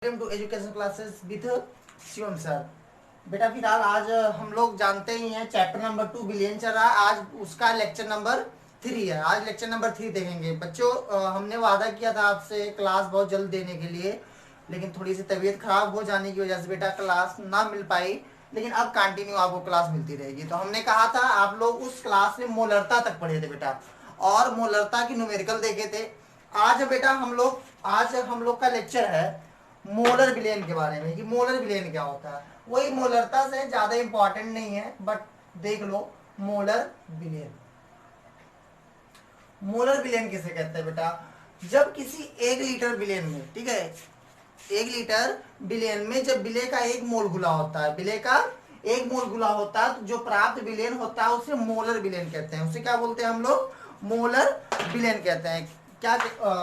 Welcome to education classes with Shivam sir. बेटा फिलहाल आज हम लोग जानते ही हैं चैप्टर नंबर 2 बिलियन चल रहा है। आज उसका लेक्चर नंबर 3 है। आज लेक्चर नंबर 3 देखेंगे बच्चों। हमने वादा किया था आपसे क्लास बहुत जल्द देने के लिए, लेकिन थोड़ी सी तबीयत खराब हो जाने की वजह से बेटा क्लास ना मिल पाई, लेकिन अब कंटिन्यू आपको क्लास मिलती रहेगी। तो हमने कहा था आप लोग उस क्लास में मोलरता तक पढ़े थे बेटा, और मोलरता की न्यूमेरिकल देखे थे। आज बेटा आज हम लोग का लेक्चर है मोलर विलेन के बारे में कि मोलर विलेन क्या होता है। वही मोलरता से ज्यादा इंपॉर्टेंट नहीं है, बट देख low molar villain. Molar villain किसे कहते हैं बेटा? जब किसी 1 लीटर विलेन में, ठीक है, 1 लीटर विलेन में जब विले का 1 मोल घुला होता है, विले का 1 मोल घुला होता है, तो जो प्राप्त विलेन होता है उसे मोलर विलेन कहते हैं। उसे क्या बोलते हैं हम लोग? मोलर विलेन कहते हैं। क्या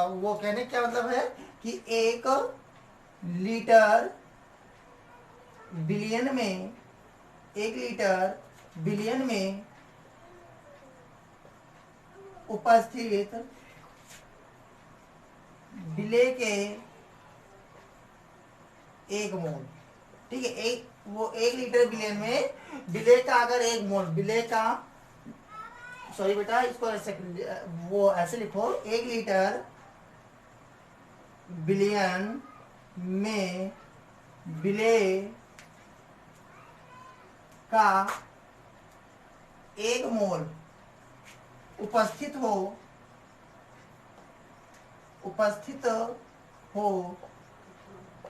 वो कहने क्या मतलब है कि 1 लीटर बिलियन में 1 लीटर बिलियन में उपस्थित विले के 1 मोल, ठीक है, 1 लीटर बिलियन में विले का अगर 1 मोल, विले का, सॉरी बेटा इसको ऐसे वो ऐसे लिखो, 1 लीटर बिलियन में विले का 1 मोल उपस्थित हो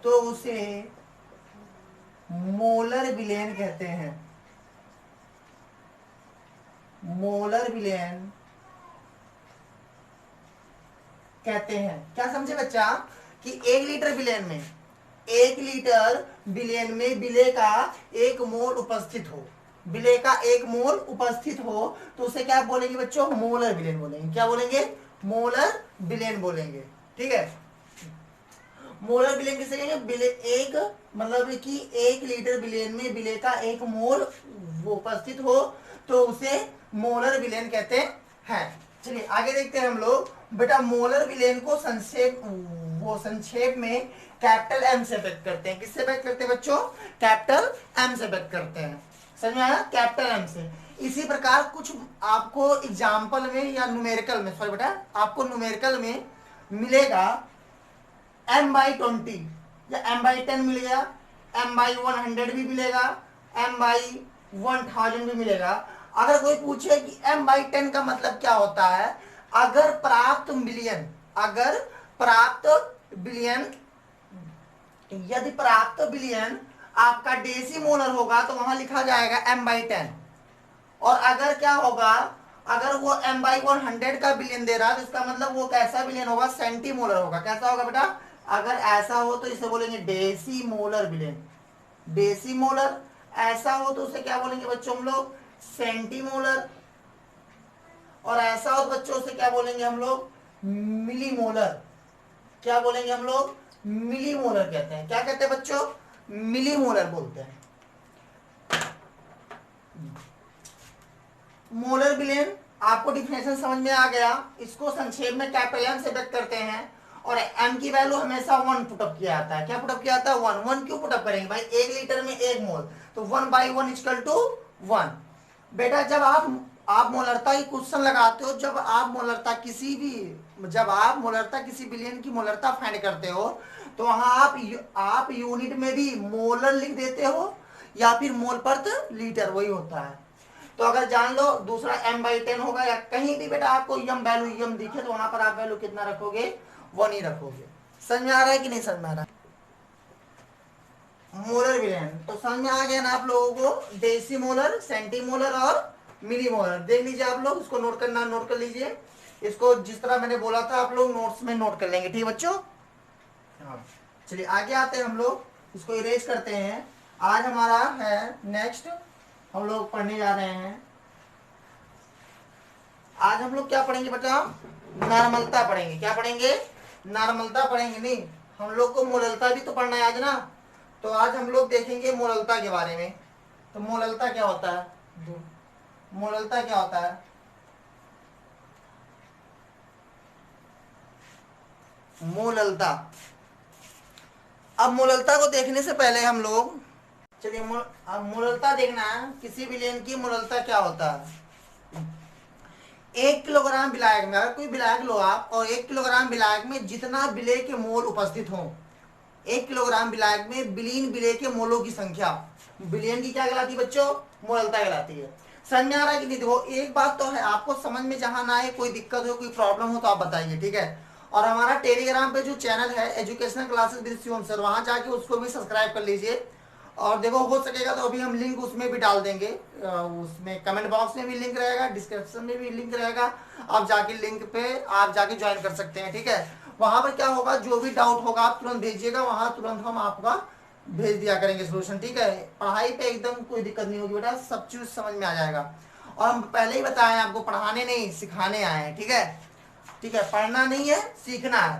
तो उसे मोलर विलेन कहते हैं। मोलर विलेन कहते हैं। क्या समझे बच्चा कि 1 लीटर बिलियन में विले का 1 मोल उपस्थित हो, विले का 1 मोल उपस्थित हो तो उसे क्या बोलेंगे बच्चों? मोलर विलेन बोलेंगे। क्या बोलेंगे? मोलर विलेन बोलेंगे। ठीक है, मोलर विलेन किसे कहेंगे? विले एक मतलब कि 1 लीटर विलेन में विले का 1 मोल उपस्थित हो तो उसे मोलर विलेन कहते हैं। चलिए आगे देखते हैं हम लोग। बेटा मोलर विलेन को संक्षेप में कैपिटल एम से व्यक्त करते हैं। किससे व्यक्त करते हैं बच्चों? कैपिटल एम से व्यक्त करते हैं। समझ में आया? कैपिटल एम से। इसी प्रकार कुछ आपको एग्जाम्पल में या न्यूमेरिकल में, सॉरी बेटा, आपको न्यूमेरिकल में मिलेगा m/20 या m/10 मिल गया, m/100 भी मिलेगा, m/1000 भी मिलेगा। अगर कोई पूछे कि m/10 का मतलब क्या होता है, अगर प्राप्त बिलियन यदि प्राप्त बिलियन आपका डेसी मोलर होगा तो वहां लिखा जाएगा m/10। और अगर क्या होगा, अगर वो m/100 का बिलियन दे रहा है तो इसका मतलब वो कैसा बिलियन होगा? सेंटीमोलर होगा। कैसा होगा बेटा? अगर ऐसा हो तो इसे बोलेंगे deci molar billion, deci molar. ऐसा हो तो उसे क्या बोलेंगे बच्चों हम लोग? सेंटीमोलर। और ऐसा हो तो बच्चों उसे क्या बोलेंगे हम लोग? मिलीमोलर। क्या बोलेंगे हम लोग? मिलीमोलर कहते हैं। क्या कहते हैं बच्चों? मिलीमोलर बोलते हैं। मोलर विलेन आपको डिफिनेशन समझ में आ गया। इसको संक्षेप में कैपिटल एम से व्यक्त करते हैं, और एम की वैल्यू हमेशा 1 पुटअप किया जाता है। क्या पुटअप किया जाता है? 1 क्यों पुटअप करेंगे भाई? 1 लीटर में 1 मोल, तो 1/1 इक्वल टू 1। बेटा जब आप मोलरता की क्वेश्चन लगाते हो, जब आप मोलरता किसी बिलियन की मोलरता फाइंड करते हो, तो वहां आप यूनिट में भी मोलर लिख देते हो या फिर मोल प्रति लीटर, वही होता है। तो अगर जान लो दूसरा m/10 होगा, या कहीं भी बेटा आपको यम वैल्यू यम दिखे तो वहां पर आप वैल्यू कितना रखोगे? 1 ही रखोगे। समझ में आ रहा है कि नहीं समझ में आ रहा है? मोलर विलेन तो समझ में आ गया ना आप लोगों को? डेसी मोलर, सेंटीमोलर और मिली मोलर देख लीजिए आप लोग। इसको नोट करना, नोट कर लीजिए। इसको जिस तरह मैंने बोला था आप लोग नोट्स में नोट कर लेंगे, ठीक है बच्चों? हाँ, चलिए आगे आते हैं हम लोग, इसको इरेज करते हैं। आज हमारा है नेक्स्ट, हम लोग पढ़ने जा रहे हैं। आज हम लोग क्या पढ़ेंगे बेटा? नॉर्मलता पढ़ेंगे। क्या पढ़ेंगे? नॉर्मलता पढ़ेंगे। नहीं, हम लोग को मोललता भी तो पढ़ना है आज ना। तो आज हम लोग देखेंगे मोललता के बारे में। तो मोललता क्या होता है? मोललता क्या होता है? मोललता अब मोललता को देखने से पहले हम लोग, चलिए अब मोललता देखना है, किसी विलयन की मोललता क्या होता है। 1 किलोग्राम विलायक में, अगर कोई विलायक लो आप और 1 किलोग्राम विलायक में जितना विलेय के मोल उपस्थित हो, 1 किलोग्राम विलायक में विलीन विलेय के मोलों की संख्या विलयन की क्या कहलाती है बच्चों, मोललता कहलाती है। समझ में आ रहा है कि नहीं। देखो एक बात तो है, आपको समझ में जहां ना आए, कोई दिक्कत हो, कोई प्रॉब्लम हो तो आप बताइए, ठीक है। और हमारा टेलीग्राम पे जो चैनल है educational classes with Shivam sir, वहां जाके उसको भी सब्सक्राइब कर लीजिए। और देखो हो सकेगा तो अभी हम लिंक उसमें भी डाल देंगे, उसमें कमेंट बॉक्स में भी लिंक रहेगा, डिस्क्रिप्शन में भी लिंक रहेगा, आप जाके लिंक पे आप जाके ज्वाइन कर सकते हैं, ठीक है। वहां पर क्या होगा, जो भी डाउट होगा आप तुरंत भेजिएगा, वहां तुरंत हम आपका भेज दिया करेंगे सोल्यूशन, ठीक है। पढ़ाई पे एकदम कोई दिक्कत नहीं होगी बेटा, सब चीज समझ में आ जाएगा। और हम पहले ही बताए आपको, पढ़ाने नहीं सिखाने आए हैं, ठीक है। ठीक है, पढ़ना नहीं है, सीखना है।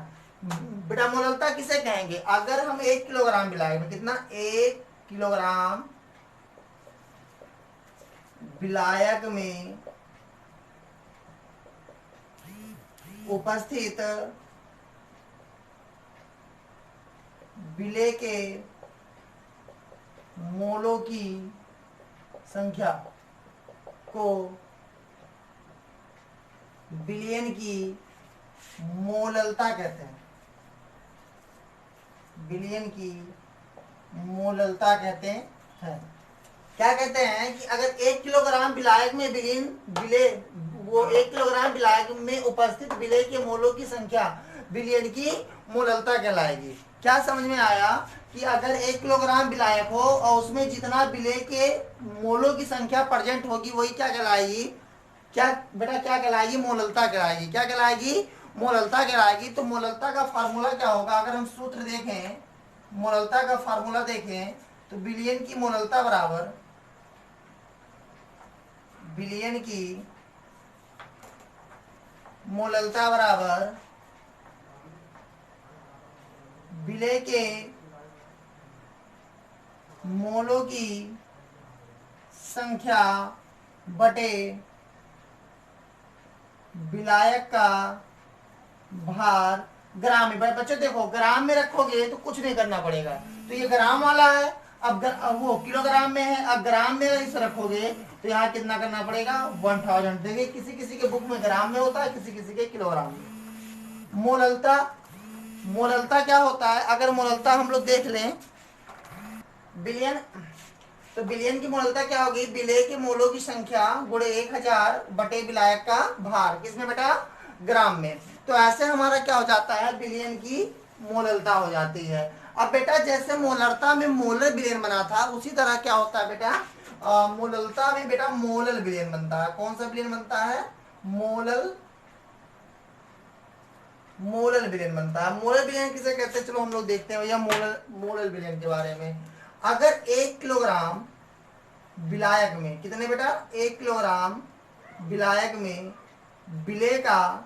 बेटा मोललता किसे कहेंगे, अगर हम 1 किलोग्राम विलायक में, कितना, 1 किलोग्राम विलायक में उपस्थित विलेय के मोलों की संख्या को विलयन की मोललता कहते हैं, विलयन की मोललता कहते हैं। क्या कहते हैं कि अगर 1 किलोग्राम विलायक में विलीन विलेय, वो 1 किलोग्राम विलायक में उपस्थित विलेय के मोलों की संख्या विलयन की मोललता कहलाएगी। क्या समझ में आया कि अगर 1 किलोग्राम विलायक हो और उसमें जितना विलेय के मोलों की संख्या प्रेजेंट होगी वही क्या कहलाएगी, क्या बेटा क्या कहलाएगी, मोललता कहलाएगी। क्या कहलाएगी, मोललता कहलाएगी। तो मोललता का फार्मूला क्या होगा, अगर हम सूत्र देखें, मोललता का फार्मूला देखें तो विलयन की मोललता बराबर विलयन की मोललता बराबर विलेय के मोलों की संख्या बटे विलायक का भार ग्राम में। बच्चों देखो ग्राम में रखोगे तो कुछ नहीं करना पड़ेगा, तो ये ग्राम वाला है, अब वो किलोग्राम में है, अब ग्राम में इसे रखोगे तो यहाँ कितना करना पड़ेगा, 1000। देखिए किसी किसी के बुक में ग्राम में होता है, किसी किसी के किलोग्राम में। मोललता, मोललता क्या होता है, अगर मोललता हम लोग देख लें बिलियन, तो बिलियन की मोललता क्या होगी, विलेय के मोलों की संख्या गुणे 1000 बटे विलायक का भार, किसमें बेटा, ग्राम में। तो ऐसे हमारा क्या हो जाता है, बिलियन की मोललता हो जाती है। अब बेटा जैसे मोलरता में मोलर विलयन बना था, उसी तरह क्या होता है बेटा, मोललता में बेटा मोलल विलयन बनता है। कौन सा विलयन बनता है, मोलल, मोलल विलयन बनता है। मोलल विलयन किसे कहते हैं, चलो हम लोग देखते हैं भैया मोलल, मोलल विलयन के बारे में। अगर 1 किलोग्राम विलायक में, कितने बेटा, 1 किलोग्राम विलायक में विलेय का,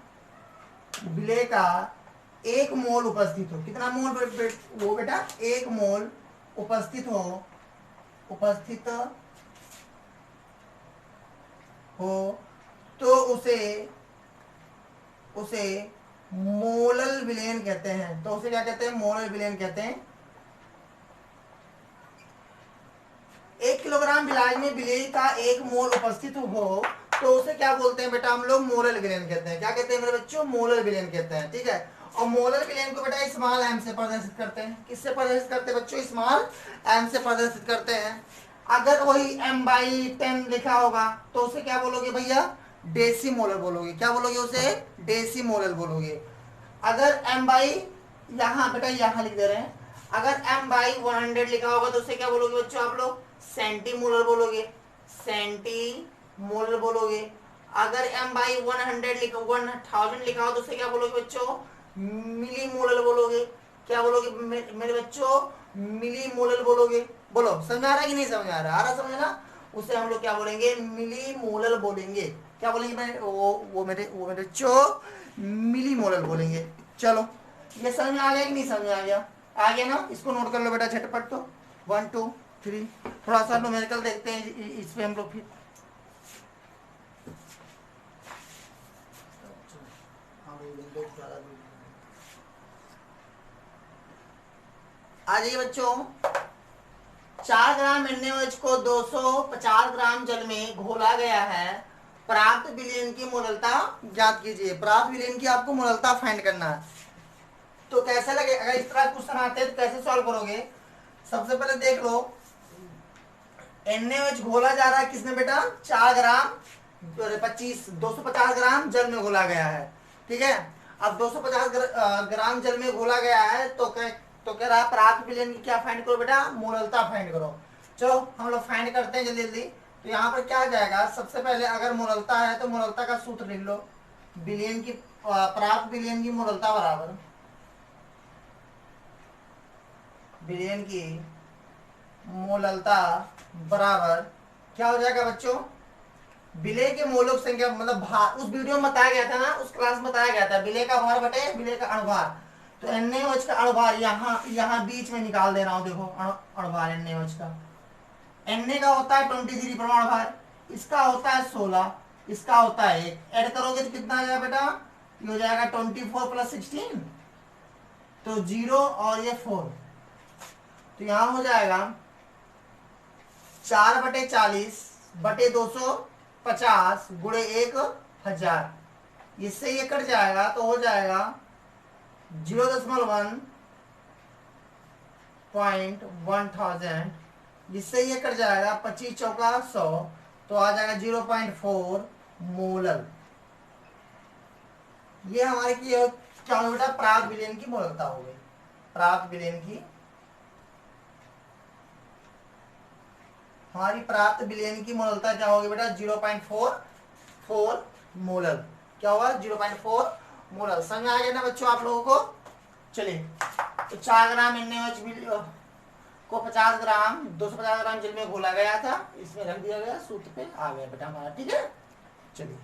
विलेय का 1 मोल उपस्थित हो, कितना मोल वो बेटा, 1 मोल उपस्थित हो, उपस्थित हो, तो उसे, उसे मोलल विलयन कहते हैं। तो उसे क्या कहते हैं, मोलल विलयन कहते हैं। 1 किलोग्राम विलायक में विलेय का 1 मोल उपस्थित हो तो उसे क्या बोलते हैं बेटा, हम लोग मोलल विलयन कहते हैं। क्या कहते हैं मेरे बच्चों, मोलल विलयन कहते हैं, ठीक है। और मोलल विलयन को बेटा स्मॉल एम से प्रदर्शित करते हैं। किससे प्रदर्शित करते हैं बच्चों, स्मॉल एम से प्रदर्शित करते हैं। अगर वही m/10 लिखा होगा तो उसे क्या बोलोगे भैया, डेसी मोलर बोलोगे। क्या बोलोगे उसे, डेसी मोलर बोलोगे। अगर यहाँ बेटा यहाँ लिख दे रहे हैं, अगर m/100 लिखा होगा तो उसे क्या बोलोगे बच्चों आप लोग, सेंटीमोलर बोलोगे, सेंटीमोलर बोलोगे। अगर m/100 लिखा, 1000 लिखा हो तो उसे क्या बोलोगे बच्चों, मिली मोलर बोलोगे। क्या बोलोगे मेरे बच्चों, मिली मोलर बोलोगे। बोलो समझ में आ रहा है कि नहीं समझ में आ रहा है, आ रहा समझ ना। उसे हम लोग क्या बोलेंगे, मिली मोलर बोलेंगे। क्या बोलेंगे वो मेरे बच्चों मिली मोलर बोलेंगे। चलो ये समझ में आ गया कि नहीं समझ में आ गया, आ गया ना। इसको नोट कर लो बेटा झटपट, तो 1 2 3। थोड़ा सा न्यूमेरिकल देखते हैं इस पे हम लोग फिर। आ जाइए बच्चों, 4 ग्राम NaOH को 250 ग्राम जल में घोला गया है, प्राप्त विलयन की मोललता ज्ञात कीजिए। प्राप्त विलयन की आपको मोललता फाइंड करना है। तो कैसे लगे, अगर इस तरह क्वेश्चन आते हैं तो कैसे सॉल्व करोगे? सबसे पहले देख लो, NaOH घोला जा रहा है किसमें बेटा? 4 ग्राम 250 ग्राम जल में घोला गया है, ठीक है। अब 250 ग्राम जल में घोला गया है तो कह रहा है प्राप्त विलयन की क्या फाइंड करो बेटा? मोललता फाइंड करो। चलो हम लोग फाइंड करते हैं जल्दी जल्दी। तो यहाँ पर क्या आ जाएगा? सबसे पहले अगर मोललता है तो मोललता का सूत्र लिख लो। विलयन की प्राप्त विलयन की मोललता बराबर विलयन की मोललता बराबर क्या हो जाएगा बच्चों? विलय के मोलक संख्या मतलब भार, उस वीडियो में बताया गया था ना, उस क्लास में बताया गया था विलय का भार बटे विलय का अणुभार। तो NaOH का अणुभार यहाँ बीच में निकाल दे रहा हूं, देखो अणुभार NaOH का। Na का होता है 23 परमाणु भार, इसका होता है 16, इसका होता है 1। ऐड करोगे तो कितना आ जाएगा बेटा? ये हो जाएगा 24 + 16, तो 0 और ये 4, तो यहां हो जाएगा 4/40 बटे 250 गुणे 1000। इससे ये कट जाएगा तो हो जाएगा 0.1,000। जिससे ये कट जाएगा 25 चौका 100, तो आ जाएगा 0.4 मोलर। ये हमारे की क्या हो बेटा? प्राप्त विलयन की मोलरता हो गई। प्राप्त विलयन की हमारी प्राप्त विलयन की मोलरता क्या होगी बेटा? 0.44 मोलर। क्या होगा? 0.4 मोलर। समझ आ गया ना बच्चों आप लोगों को? चलिए, तो 4 ग्राम NaOH को 50 ग्राम 250 ग्राम जल में घोला गया था, इसमें रख दिया गया, सूत्र पे आ गया बेटा हमारा, ठीक है। चलिए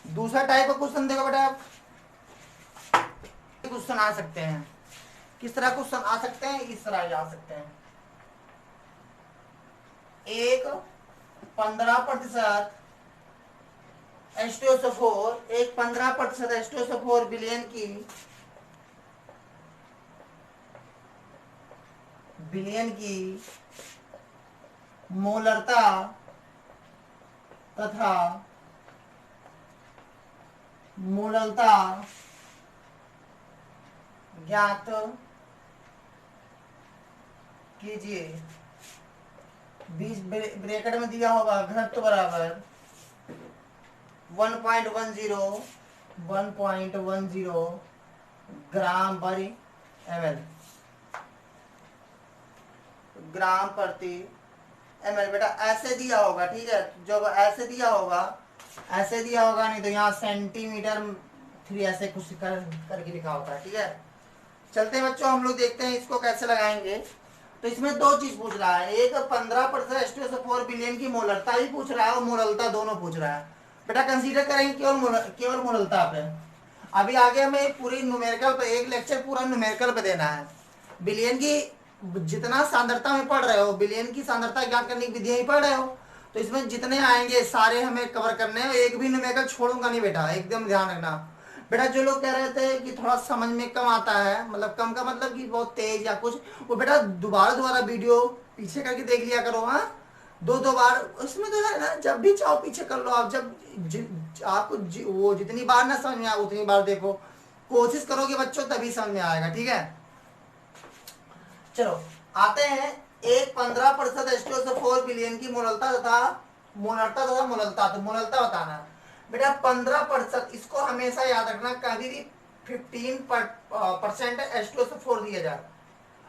दूसरा टाइप का क्वेश्चन देखो बेटा। क्वेश्चन आ सकते हैं, किस तरह क्वेश्चन आ सकते हैं? इस तरह आ सकते हैं। एक 15% H2SO4, एक 15% H2SO4 विलयन की मोलरता तथा मोलरता ज्ञात कीजिए। बीच ब्रैकेट में दिया होगा घनत्व बराबर 1.10 ग्राम पर ml, ग्राम प्रति ml। बेटा ऐसे दिया होगा, ठीक है। जब ऐसे दिया होगा नहीं तो यहाँ सेंटीमीटर 3 ऐसे कुछ करके लिखा होता है, ठीक है। चलते हैं बच्चों, हम लोग देखते हैं इसको कैसे लगाएंगे। तो इसमें दो चीज पूछ रहा है, एक 15% H2SO4 विलयन की मोलरता ही पूछ रहा है और मोलरता दोनों पूछ रहा है। बेटा कंसीडर करेंगे केवल मोलरता पे। अभी आगे हमें पूरी न्यूमेरिकल पे एक लेक्चर पूरा न्यूमेरिकल पे देना है। विलयन की जितना सांद्रता में पढ़ रहे हो, विलयन की सांद्रता ज्ञात करने की विधियां ही पढ़ रहे हो, तो इसमें जितने आएंगे सारे हमें कवर करने हैं। एक भी न्यूमेरिकल छोड़ूंगा नहीं बेटा, एकदम ध्यान रखना। बेटा जो लोग कह रहे थे कि थोड़ा समझ में कम आता है, मतलब कम का मतलब कि बहुत तेज या कुछ, वो बेटा दोबारा वीडियो पीछे करके देख लिया करो। हाँ, दो बार उसमें तो है ना, जब भी चाहो पीछे कर लो आप। जब आपको वो जितनी बार ना समझ में आए उतनी बार देखो, कोशिश करोगे बच्चों तभी समझ में आएगा, ठीक है। चलो आते हैं, एक 15% H2SO4 विलयन की मोलरता तथा मोलरता बताना बेटा। 15%, इसको हमेशा याद रखना, कभी भी 15% H2SO4 दिया जाए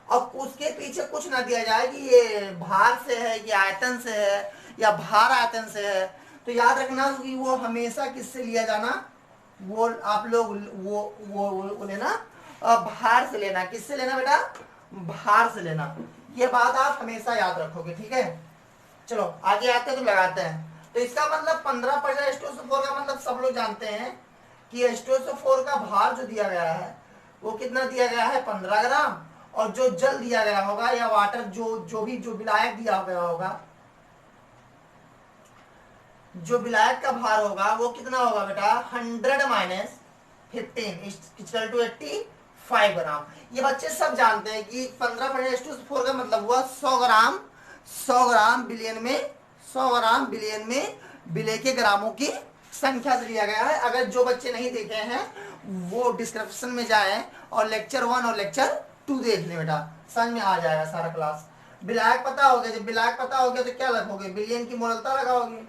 और उसके पीछे कुछ ना दिया जाए कि ये भार से है, ये आयतन से है या भार आयतन से है। तो याद रखना कि वो हमेशा किससे लिया जाना, वो आप लोग वो लेना भार से लेना। किससे लेना बेटा? भार से लेना। ये बात आप हमेशा याद रखोगे, ठीक है। चलो आगे आते हैं तो लगाते हैं। तो इसका मतलब 15% H2SO4 का मतलब सब लोग जानते हैं कि H2SO4 का भार जो दिया गया है वो कितना दिया गया है? 15 ग्राम। और जो जल दिया गया होगा या वाटर जो विलायक दिया गया होगा, जो विलायक का भार होगा वो कितना होगा बेटा? 100 - 15 = 85। 5 ग्राम। ये बच्चे सब जानते हैं कि 15 × 10⁴ का मतलब हुआ 100 ग्राम। 100 ग्राम बिलियन में 100 ग्राम बिलियन में विलेय के ग्रामों की संख्या से लिया गया है। अगर जो बच्चे नहीं देखे हैं वो डिस्क्रिप्शन में जाएं और लेक्चर 1 और लेक्चर 2 देख ले बेटा, समझ में आ जाएगा सारा क्लास। विलायक पता हो गया, जब विलायक पता हो गया तो क्या लगोगे, बिलियन की मोललता लगाओगे।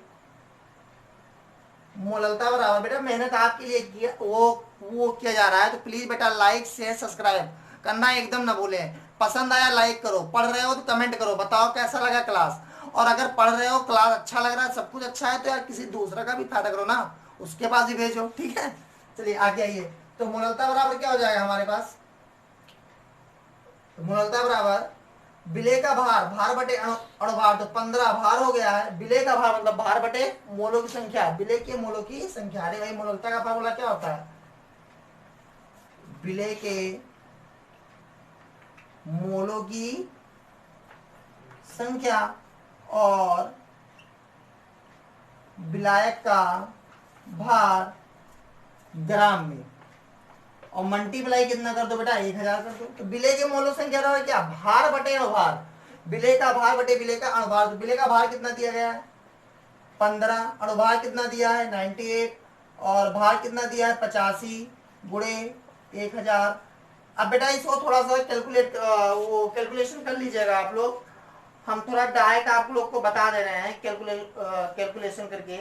मोललता बराबर बेटा मेहनत आपके लिए किया वो किया जा रहा है, तो प्लीज बेटा लाइक शेयर सब्सक्राइब करना एकदम ना भूलें। पसंद आया लाइक करो, पढ़ रहे हो तो कमेंट करो, बताओ कैसा लगा क्लास। और अगर पढ़ रहे हो क्लास अच्छा लग रहा है, सब कुछ अच्छा है, तो यार किसी दूसरा का भी फायदा करो ना, उसके पास ही भेजो, ठीक है। चलिए आगे आइए। तो मोललता बराबर क्या हो जाएगा हमारे पास, तो मोललता बराबर विलेय का भार, भार बटे अणुभार, तो 15 भार हो गया है। विलेय का भार मतलब भार बटे मोलों की संख्या, विलेय के मोलों की संख्या। अरे भाई मोललता का फार्मूला क्या होता है, विलेय के मोलों की संख्या और विलायक का भार ग्राम में, और मल्टीप्लाई कितना कर दो बेटा 1000 कर दो। तो विलेय के मोलों संख्या रहा है क्या, भार बटे अणुभार, विलेय का भार बटे विलेय का अणुभार। तो विलेय का भार कितना दिया गया है 15, अणुभार कितना दिया है 98, और भार कितना दिया है 85 गुणे 1000। अब बेटा इसको थोड़ा सा कैलकुलेशन कर लीजिएगा आप लोग। हम थोड़ा डायरेक्ट आप लोग को बता दे रहे हैं कैलकुलेशन करके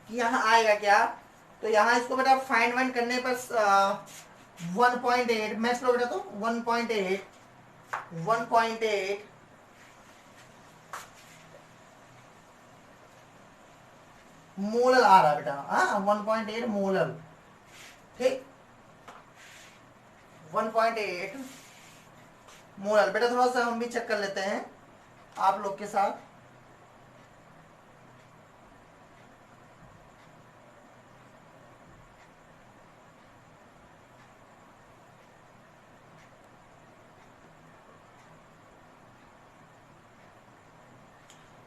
कि यहाँ आएगा क्या। तो यहाँ इसको बेटा फाइंड वाइंड करने पर 1.8 मैथ्स लो बेटा, तो 1.8 मोलल आ रहा है बेटा, हाँ 1.8 मोलल, ठीक 1.8 मोलल। बेटा थोड़ा सा हम भी चेक कर लेते हैं आप लोग के साथ।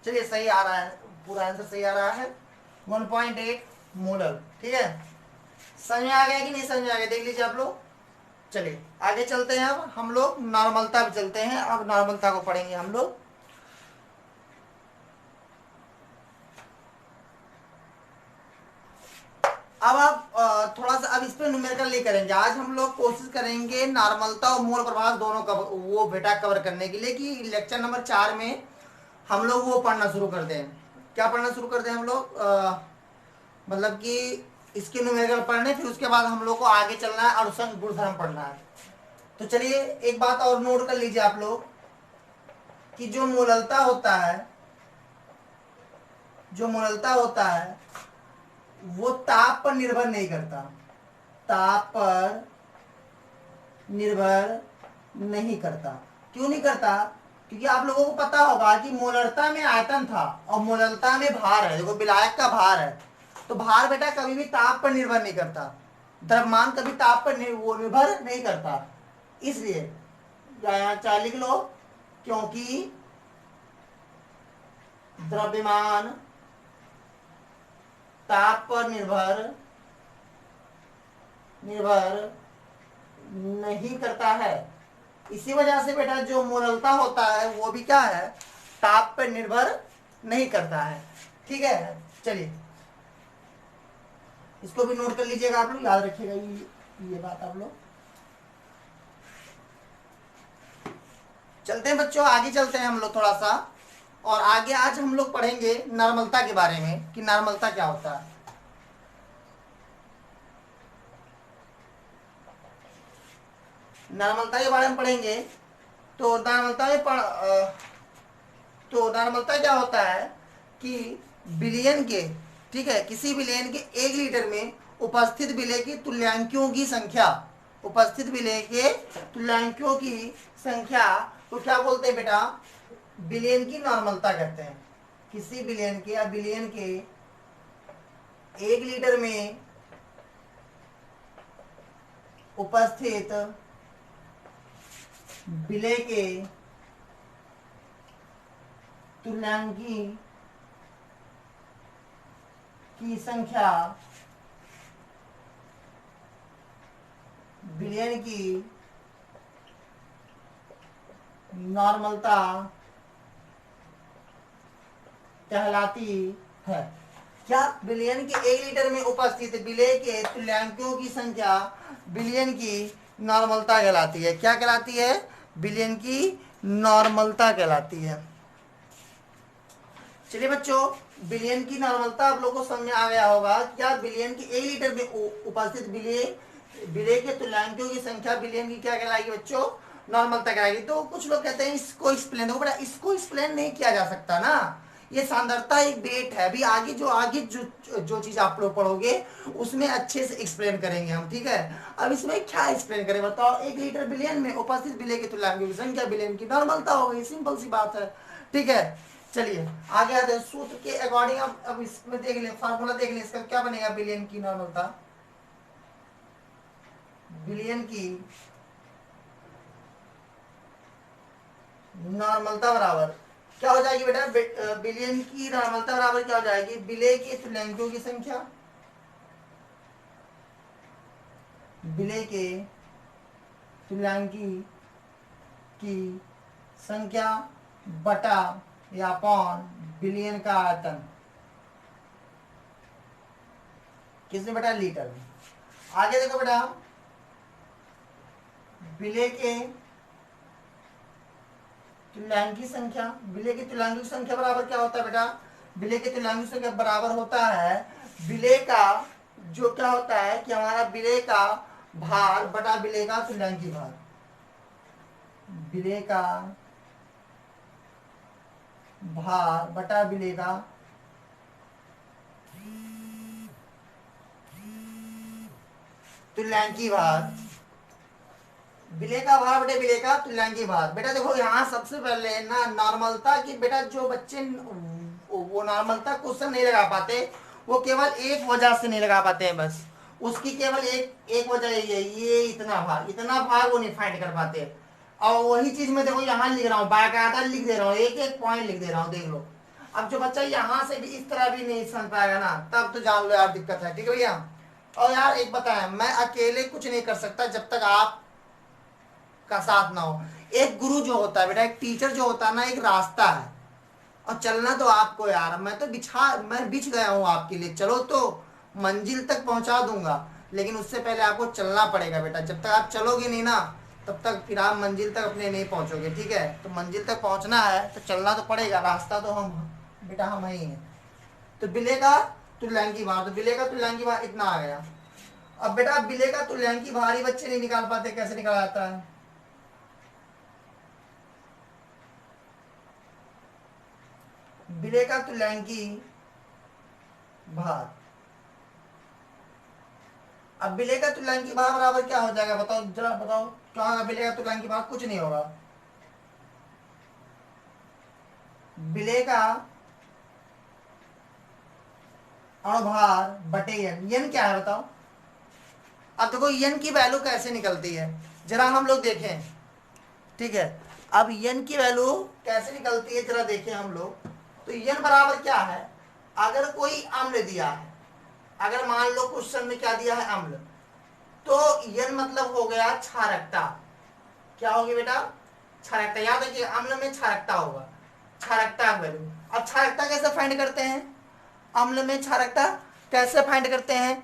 चलिए सही आ रहा है, पूरा आंसर सही आ रहा है 1.8 मोलल, ठीक है। समझ में आ गया कि नहीं समझ में आ गया, देख लीजिए आप लोग। चलिए आगे चलते हैं, अब हम लोग नॉर्मलता पे चलते हैं। अब नॉर्मलता को पढ़ेंगे हम लोग। अब आप थोड़ा सा अब इस पर न्यूमेरिकल नहीं करेंगे। आज हम लोग कोशिश करेंगे नॉर्मलता और मोल प्रभाव दोनों वो बेटा कवर करने के लिए, कि लेक्चर नंबर 4 में हम लोग वो पढ़ना शुरू कर दें। क्या पढ़ना शुरू कर दें हम लोग, मतलब कि इसके न्यूमेरिकल पढ़ने, फिर उसके बाद हम लोग को आगे चलना है, अनुसंग गुणधर्म पढ़ना है। तो चलिए एक बात और नोट कर लीजिए आप लोग, कि जो मोललता होता है, जो मोललता होता है वो ताप पर निर्भर नहीं करता, ताप पर निर्भर नहीं करता। क्यों नहीं करता, क्योंकि आप लोगों को पता होगा कि मोलरता में आयतन था और मोललता में भार है। देखो विलायक का भार है, तो भार बेटा कभी भी ताप पर निर्भर नहीं करता, द्रव्यमान कभी ताप पर निर्भर नहीं करता। इसलिए चाहे लिख लो, क्योंकि द्रव्यमान ताप पर निर्भर नहीं करता है, इसी वजह से बेटा जो मोललता होता है वो भी क्या है, ताप पर निर्भर नहीं करता है, ठीक है। चलिए इसको भी नोट कर लीजिएगा आप लोग, याद रखिएगा ये बात आप लोग। चलते हैं बच्चों, आगे चलते हैं हम लोग थोड़ा सा, और आगे आज हम लोग पढ़ेंगे नॉर्मलता के बारे में, कि नॉर्मलता क्या होता है। नॉर्मलता के बारे में पढ़ेंगे। तो नॉर्मलता क्या होता है कि बिलियन के, ठीक है, किसी बिलियन के 1 लीटर में उपस्थित विलेय की तुल्यांकों की संख्या, उपस्थित विलेय के तुल्यांकों की संख्या को क्या बोलते हैं बेटा, बिलियन की नॉर्मलता कहते हैं। किसी बिलियन के या बिलियन के 1 लीटर में उपस्थित विलेय के तुल्यांकी की संख्या विलयन की नॉर्मलता कहलाती है। क्या? विलयन के 1 लीटर में उपस्थित विलेय के तुल्यांकों की संख्या विलयन की नॉर्मलता कहलाती है। क्या कहलाती है? विलयन की नॉर्मलता कहलाती है। चलिए बच्चों, विलयन की नॉर्मलता आप लोगों को समझ में आ गया होगा। क्या? विलयन की 1 लीटर में उपस्थित विलेय के तुल्यांकों की संख्या विलयन की क्या कहलाएगी बच्चों? नॉर्मलता कहलाएगी। तो कुछ लोग कहते हैं इसको एक्सप्लेन, देखो बेटा इसको एक्सप्लेन नहीं किया जा सकता ना, ये सांद्रता एक वेट है। अभी आगे जो चीज आप लोग पढ़ोगे उसमें अच्छे से एक्सप्लेन करेंगे हम, ठीक है। अब इसमें क्या एक्सप्लेन करें बताओ? 1 लीटर विलयन में उपस्थित विलेय के तुल्यांकों की संख्या विलयन की नॉर्मलता हो गई, सिंपल सी बात है, ठीक है। चलिए आगे आते हैं सूत्र के अकॉर्डिंग। अब इसमें देख ले, फार्मूला देख ले, इसका क्या बनेगा? विलयन की नॉर्मलता, विलयन की नॉर्मलता बराबर क्या हो जाएगी बेटा? विलयन की नॉर्मलता बराबर क्या हो जाएगी? विलेय के तुल्यांकों की संख्या, विलेय के तुल्यांकी की संख्या बटा या अपॉन विलयन का आयतन, किसमें बेटा? लीटर में। आगे देखो बेटा, विलेय के तुल्यांकी संख्या, विलेय के तुल्यांकों की संख्या बराबर क्या होता है बेटा? विलेय के तुल्यांकों की संख्या बराबर होता है विलेय का जो क्या होता है कि हमारा विलेय का भार बटा विलेय का तुल्यांकी भार, विलेय का भार बटा विलेय का तुल्यांकी भार, विलेय का भार बटे विलेय का तुल्यांकी भार। बेटा देखो यहाँ सबसे पहले ना नॉर्मलता की, बेटा जो बच्चे वो नॉर्मलता क्वेश्चन नहीं लगा पाते, वो केवल एक वजह से नहीं लगा पाते हैं, बस उसकी केवल एक वजह यही है, ये इतना भार वो नहीं फाइंड कर पाते। और वही चीज मैं देखो यहाँ लिख रहा हूँ, बाकायदा लिख दे रहा हूँ, एक एक पॉइंट लिख दे रहा हूँ, देख लो। अब जो बच्चा यहाँ से भी इस तरह भी नहीं समझ पाएगा ना, तब तो जान लो यार दिक्कत है, ठीक है भैया। और यार एक बताएं, मैं अकेले कुछ नहीं कर सकता जब तक आप का साथ ना हो। एक गुरु जो होता है बेटा, एक टीचर जो होता है ना, एक रास्ता है, और चलना तो आपको यार, मैं तो बिछ गया हूँ आपके लिए, चलो तो मंजिल तक पहुंचा दूंगा, लेकिन उससे पहले आपको चलना पड़ेगा बेटा। जब तक आप चलोगे नहीं ना, तब तक फिर आप मंजिल तक अपने नहीं पहुंचोगे, ठीक है। तो मंजिल तक पहुंचना है तो चलना तो पड़ेगा, रास्ता तो हम बेटा हम ही हैं। तो विलेय का तुल्यांकी भार, तो विलेय का तुल्यांकी भार इतना आ गया। अब बेटा विलेय का तुल्यांकी भार ही बच्चे नहीं निकाल पाते, कैसे निकाला जाता है? विलेय का तुल्यांकी भार, अब विलेय का तुल्यांकी भार बराबर क्या हो जाएगा बताओ, जरा बताओ क्या होगा? विलेय का तुल्यांकी भार कुछ नहीं होगा, विलेय का अणुभार बटे यन। यन क्या है बताओ? अब देखो यन की वैल्यू कैसे निकलती है, जरा हम लोग देखें, ठीक है। अब यन की वैल्यू कैसे निकलती है जरा देखें हम लोग। तो यन बराबर क्या है? अगर कोई अम्ल दिया है, अगर मान लो क्वेश्चन में क्या दिया है? अम्ल, तो यन मतलब हो गया क्षारकता। क्या होगी बेटा? क्षारकता। याद रखिए अम्ल में क्षारकता होगा, क्षारकता वैल्यू। अब क्षारकता कैसे फाइंड करते हैं? अम्ल में क्षारकता कैसे फाइंड करते हैं?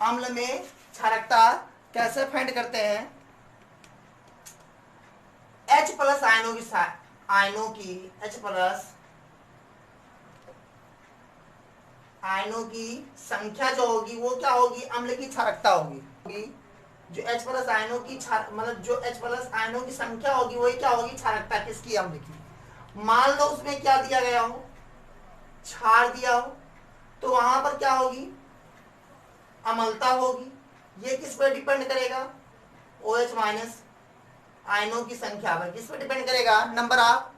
अम्ल में क्षारकता कैसे फाइंड करते हैं? H प्लस आयनों की संख्या जो होगी वो क्या होगी? अम्ल की क्षारकता होगी। जो H प्लस आयनों की मतलब जो H प्लस आयनों की संख्या होगी वही क्या होगी? क्षारकता किसकी? अम्ल की। मान लो उसमें क्या दिया गया हो? क्षार दिया हो, तो वहां पर क्या होगी? अम्लता होगी। ये किस पर डिपेंड करेगा? OH माइनस आयनों की संख्या पर। किस पर डिपेंड करेगा? Number of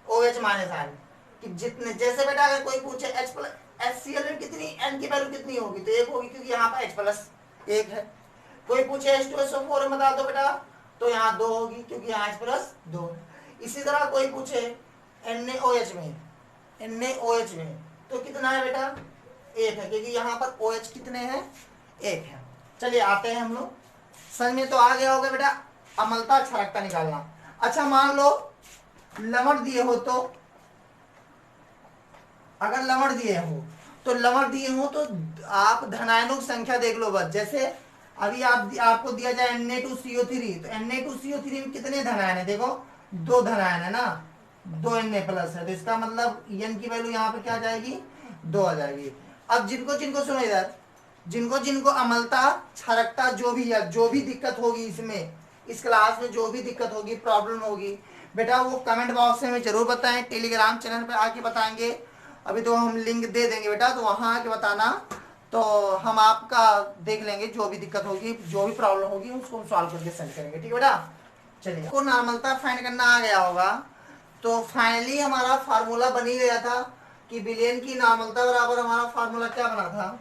OH minus ion कि जितने, जैसे बेटा अगर कोई पूछे H प्लस HCl में कितनी N की वैल्यू कितनी होगी, तो एक होगी क्योंकि यहाँ पर H प्लस एक है। कोई पूछे H2SO4 में बता दो बेटा, तो यहाँ 2 होगी क्योंकि यहाँ H प्लस 2। इसी तरह कोई पूछे NaOH में तो कितना है बेटा? 1 है, क्योंकि यहाँ पर OH कितने हैं? 1 है। चलिए आते हैं हम लोग समझ में तो आ गया होगा बेटा, अम्लता क्षारकता निकालना। अच्छा मान लो लवण दिए हो, तो अगर लवण दिए हो तो लवण दिए हो तो आप धनायनों की संख्या देख लो बस। जैसे अभी आपको दिया जाए Na2CO3, तो Na2CO3 में कितने धनायन है, देखो 2 धनायन है ना, 2 Na+ है, तो इसका मतलब N की वैल्यू यहाँ पे क्या आ जाएगी, 2 आ जाएगी। अब जिनको जिनको सुनो इधर, जिनको जिनको अम्लता क्षारकता जो भी है, जो भी दिक्कत होगी इसमें, इस क्लास में जो भी दिक्कत होगी, प्रॉब्लम होगी बेटा, वो कमेंट बॉक्स में जरूर बताएं, टेलीग्राम चैनल पे आके बताएंगे। अभी तो हम लिंक दे देंगे बेटा, तो वहां आके बताना, तो हम आपका देख लेंगे, जो भी दिक्कत होगी, जो भी प्रॉब्लम होगी उसको हम सॉल्व करके सेंड करेंगे, ठीक है बेटा। चलिए, को नॉर्मलता फाइंड करना आ गया होगा, तो फाइनली हमारा फार्मूला बन ही गया था कि विलेन की नॉर्मलता बराबर हमारा फार्मूला क्या बना था,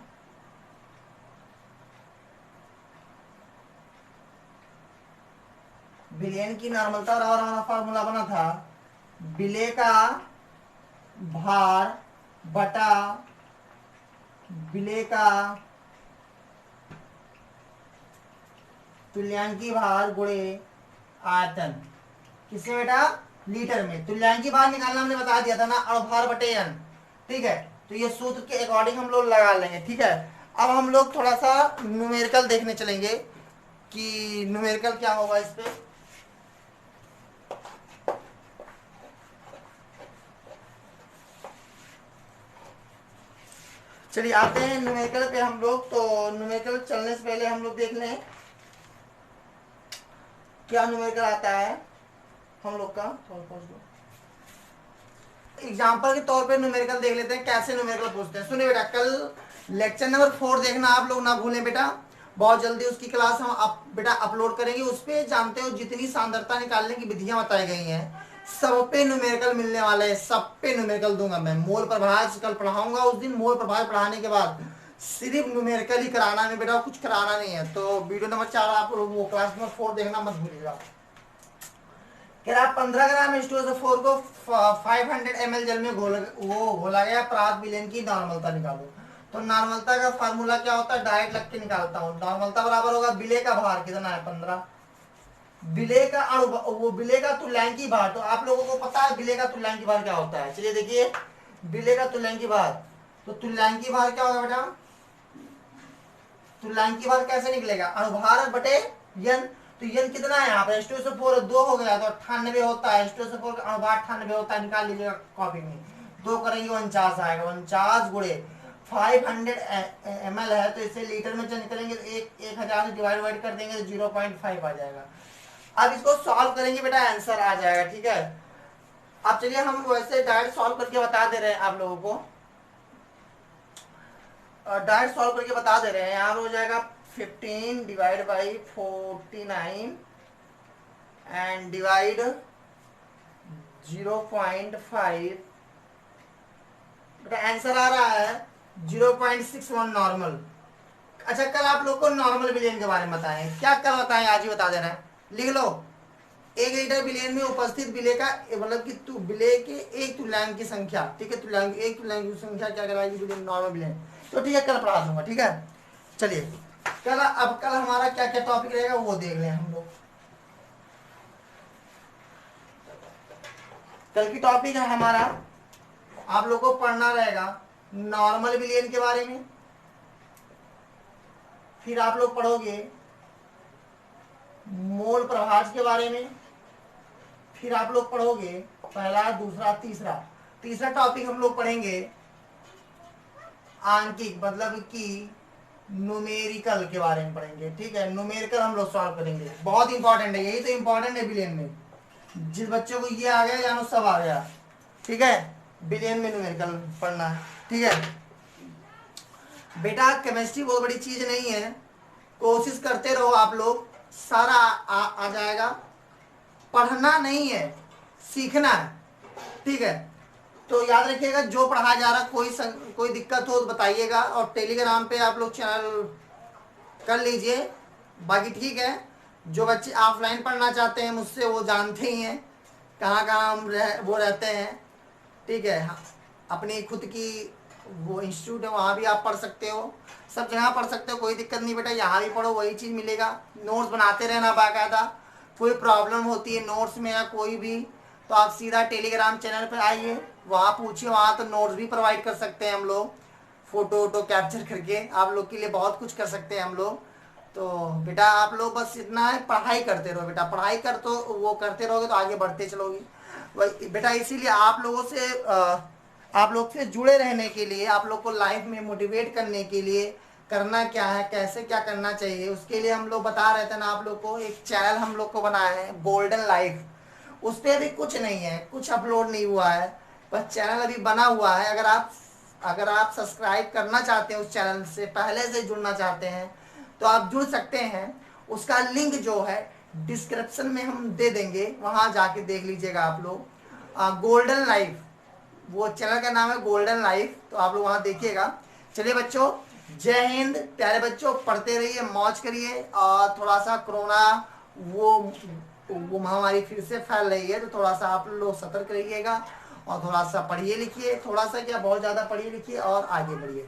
विलेन की नॉर्मलता बराबर हमारा फार्मूला बना था विलेय का भार बटा विलेय का तुल्यांकी भार गुणे आयतन। किसमें बेटा, लीटर में। तुल्यांकी भार निकालना हमने बता दिया था ना, अणुभार बटे n, ठीक है। तो ये सूत्र के अकॉर्डिंग हम लोग लगा लेंगे, ठीक है। अब हम लोग थोड़ा सा न्यूमेरिकल देखने चलेंगे कि न्यूमेरिकल क्या होगा इस पे। चलिए आते हैं न्यूमेरिकल पे हम लोग। तो न्यूमेरिकल चलने से पहले हम लोग देख लें क्या न्यूमेरिकल आता है हम लोग का। एग्जाम्पल के तौर पे न्यूमेरिकल देख लेते हैं, कैसे न्यूमेरिकल पूछते हैं। सुनिए बेटा, कल लेक्चर नंबर 4 देखना आप लोग, ना भूलें बेटा, बहुत जल्दी उसकी क्लास हम बेटा अपलोड करेंगे। उस पर जानते हो जितनी सांद्रता निकालने की विधियां बताई गई हैं, सब पे न्यूमेरिकल मिलने वाले हैं, सब पे न्यूमेरिकल दूंगा मैं। मोल प्रभार कल पढ़ाऊंगा, उस दिन मोल प्रभार पढ़ाने के बाद सिर्फ न्यूमेरिकल ही कराना है बेटा, कुछ कराना नहीं है। तो वीडियो नंबर 4 आप वो क्लास नंबर 4 देखना मत भूलिएगा। कह रहा 15 ग्राम H2SO4 को 500 ml जल में घोला गया, पराग विलेन की नॉर्मलता निकालो। तो नॉर्मलता का फार्मूला क्या होता है, डायरेक्ट लग के निकालता हूं। नॉर्मलता बराबर होगा विलेय का भार कितना है 15, विलेय का वो विलेय का तुल्यांकी भार। तो आप लोगों को पता है विलेय का तुल्यांकी भार क्या होता है। चलिए देखिए, विलेय का तुल्यांकी भार, तो तुल्यांकी भार क्या होगा बेटा, तुल्यांकी भार कैसे निकलेगा, अणुभार बटे n। तो n कितना है यहाँ पे, H2SO4 2 हो गया तो 98 होता है, H2SO4 का अणुभार 98 होता है, निकाल लीजिएगा कॉपी में। 2 करेंगे 49 आएगा, 49 गुणे 500 ml है, तो इसे लीटर में चेंज करेंगे तो 1000 से डिवाइड कर देंगे तो 0.5 आ जाएगा। अब इसको सॉल्व करेंगे बेटा, आंसर आ जाएगा, ठीक है। अब चलिए हम वैसे डायरेक्ट सॉल्व करके बता दे रहे हैं आप लोगों को, डायरेक्ट सॉल्व करके बता दे रहे हैं। यहाँ हो जाएगा 15 divide by 49 and divide 0.5, answer आ रहा है 0.61 नॉर्मल। अच्छा कल आप लोग को नॉर्मल विलेन के बारे में बताएं, क्या कल बताएं, आज ही बता दे रहे हैं, लिख लो। 1 लीटर विलेन में उपस्थित विलेय का मतलब कि विलेय के एक तुल्यांक की संख्या, ठीक है, तुल्यांक एक तुल्यांक की संख्या क्या करवाएगी विलेन, नॉर्मल विलेन। तो ठीक है, कल पढ़ा दूंगा, ठीक है। चलिए कल, अब कल हमारा क्या क्या टॉपिक रहेगा वो देख लें हम लोग। कल की टॉपिक है हमारा, आप लोगों को पढ़ना रहेगा नॉर्मल विलेन के बारे में, फिर आप लोग पढ़ोगे मोल प्रभाज के बारे में, फिर आप लोग पढ़ोगे पहला दूसरा तीसरा टॉपिक हम लोग पढ़ेंगे आंकिक, मतलब कि न्यूमेरिकल के बारे में पढ़ेंगे, ठीक है। न्यूमेरिकल हम लोग सॉल्व करेंगे, बहुत इंपॉर्टेंट है, यही तो इंपॉर्टेंट है विलेन में। जिस बच्चों को ये आ गया जानो सब आ गया, ठीक है। विलेन में न्यूमेरिकल पढ़ना है, ठीक है बेटा। केमिस्ट्री बहुत बड़ी चीज नहीं है, कोशिश करते रहो आप लोग, सारा आ जाएगा। पढ़ना नहीं है, सीखना है, ठीक है। तो याद रखिएगा, जो पढ़ाया जा रहा, कोई दिक्कत हो तो बताइएगा, और टेलीग्राम पे आप लोग चैनल कर लीजिए। बाकी ठीक है, जो बच्चे ऑफलाइन पढ़ना चाहते हैं मुझसे, वो जानते ही हैं कहाँ कहाँ हम वो रहते हैं, ठीक है। अपनी खुद की वो इंस्टीट्यूट है, वहाँ भी आप पढ़ सकते हो, सब जगह पढ़ सकते हो, कोई दिक्कत नहीं बेटा, यहाँ भी पढ़ो वही चीज़ मिलेगा। नोट्स बनाते रहना बाकायदा, कोई प्रॉब्लम होती है नोट्स में या कोई भी, तो आप सीधा टेलीग्राम चैनल पर आइए, वहाँ पूछिए, वहाँ तो नोट्स भी प्रोवाइड कर सकते हैं हम लोग, फ़ोटो वोटो कैप्चर करके आप लोग के लिए बहुत कुछ कर सकते हैं हम लोग। तो बेटा आप लोग बस इतना है, पढ़ाई करते रहो बेटा, पढ़ाई कर तो वो करते रहोगे तो आगे बढ़ते चलोगे। वही बेटा, इसीलिए आप लोगों से आप लोग से जुड़े रहने के लिए, आप लोग को लाइफ में मोटिवेट करने के लिए करना क्या है, कैसे क्या करना चाहिए, उसके लिए हम लोग बता रहे थे ना आप लोग को। एक चैनल हम लोग को बनाया है गोल्डन लाइफ, उस पर अभी कुछ नहीं है, कुछ अपलोड नहीं हुआ है, बस चैनल अभी बना हुआ है। अगर आप सब्सक्राइब करना चाहते हैं, उस चैनल से पहले से जुड़ना चाहते हैं तो आप जुड़ सकते हैं। उसका लिंक जो है डिस्क्रिप्शन में हम दे देंगे, वहाँ जाके देख लीजिएगा आप लोग। गोल्डन लाइफ, वो चैनल का नाम है गोल्डन लाइफ, तो आप लोग वहाँ देखिएगा। चलिए बच्चों, जय हिंद प्यारे बच्चों, पढ़ते रहिए, मौज करिए, और थोड़ा सा कोरोना वो महामारी फिर से फैल रही है, तो थोड़ा सा आप लोग सतर्क रहिएगा, और थोड़ा सा पढ़िए लिखिए, थोड़ा सा क्या बहुत ज़्यादा पढ़िए लिखिए और आगे बढ़िए।